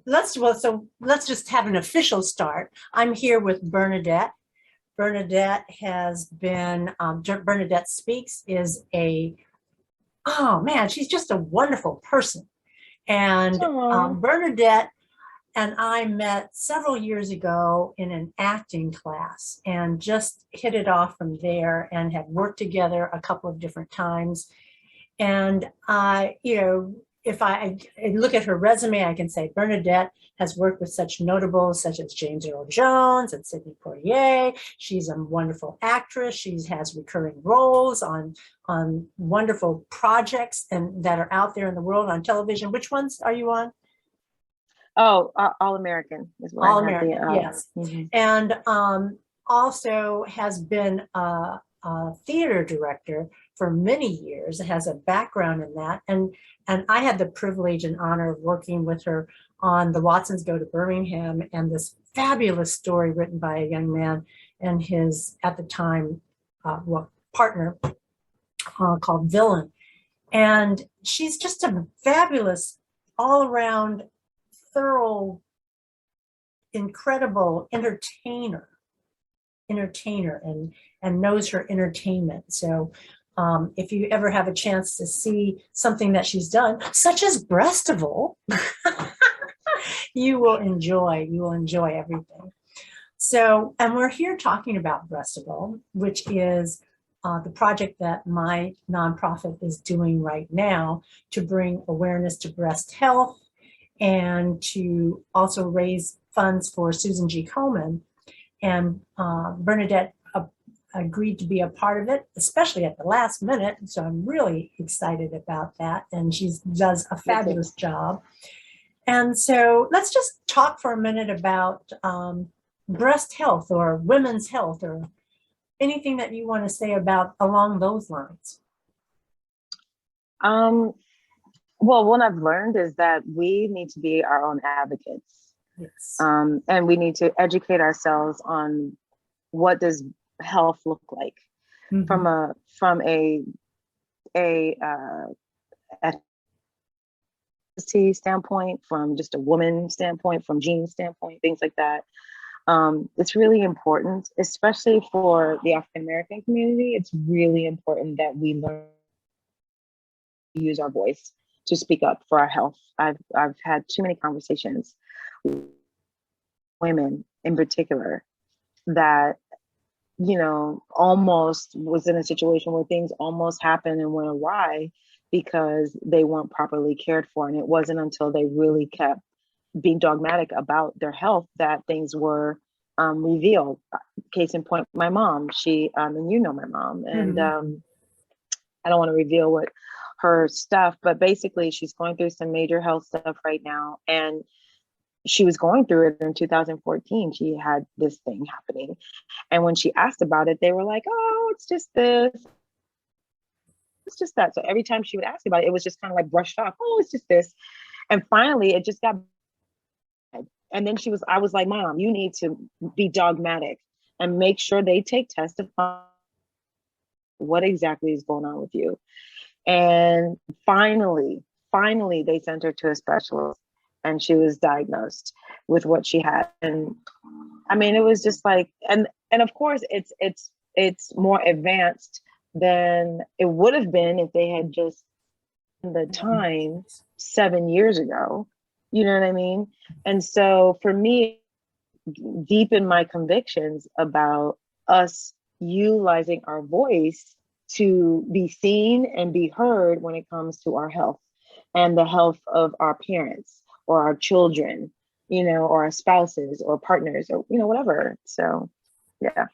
let's just have an official start. I'm here with Bernadette. Bernadette has been, Bernadette Speakes is oh man, she's just a wonderful person. And Bernadette and I met several years ago in an acting class and just hit it off from there and have worked together a couple of different times. And if I look at her resume, I can say Bernadette has worked with such notables such as James Earl Jones and Sidney Poitier. She's a wonderful actress. She has recurring roles on wonderful projects and that are out there in the world on television. Which ones are you on? Oh, All American is what All I have American, yes. And also has been a theater director for many years, has a background in that. And I had the privilege and honor of working with her on The Watsons Go to Birmingham and this fabulous story written by a young man and his, at the time, partner called Villain. And she's just a fabulous, all around, thorough, incredible entertainer and knows her entertainment. So if you ever have a chance to see something that she's done, such as Breastival, you will enjoy everything. So, and we're here talking about Breastival, which is the project that my nonprofit is doing right now to bring awareness to breast health and to also raise funds for Susan G. Komen. And Bernadette agreed to be a part of it, especially at the last minute. So I'm really excited about that. And she does a fabulous job. And so let's just talk for a minute about breast health or women's health or anything that you want to say about along those lines. Well, what I've learned is that we need to be our own advocates. Yes. And we need to educate ourselves on what does health look like from a ethnicity standpoint, from just a woman standpoint, from gene standpoint, things like that. It's really important, especially for the African American community. It's really important that we learn to use our voice to speak up for our health. I've had too many conversations with women in particular that, you know, almost was in a situation where things almost happened and went awry because they weren't properly cared for. And it wasn't until they really kept being dogmatic about their health that things were revealed. Case in point, my mom, she, and you know my mom, and I don't want to reveal what her stuff, but basically she's going through some major health stuff right now. And she was going through it in 2014. She had this thing happening. And when she asked about it, they were like, oh, it's just this. It's just that. So every time she would ask about it, it was just kind of like brushed off. Oh, it's just this. And finally, it just got bad. And then I was like, Mom, you need to be dogmatic and make sure they take tests to find what exactly is going on with you. And finally, they sent her to a specialist and she was diagnosed with what she had. And I mean, it was just like, and of course it's more advanced than it would have been if they had just the time 7 years ago. You know what I mean? And so for me, deepen my convictions about us utilizing our voice to be seen and be heard when it comes to our health and the health of our parents or our children, you know, or our spouses or partners or, you know, whatever. So, yeah.